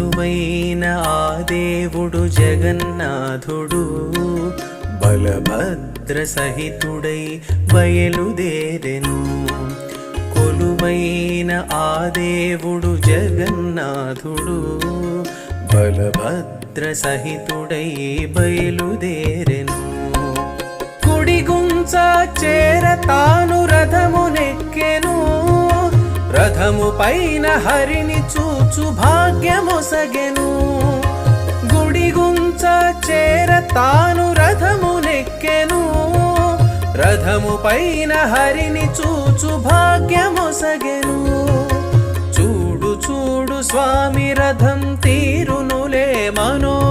కొలువైన ఆ దేవుడు జగన్నాథుడు బలభద్ర సహితుడై బయలుదేరెను. కొలువైన ఆ దేవుడు జగన్నాథుడు బలభద్ర సహితుడై బయలుదేరెను. గుడిగుంచ చేర తాను రథమునెక్కెను. రథము పైన హరిని చూచు భాగ్యమొసగెను. గుడిగుంచ చేర తాను రథమునెక్కెను. రథము పైన హరిని చూచు భాగ్యమొసగెను. చూడు చూడు స్వామి రథం తీరునులే మనో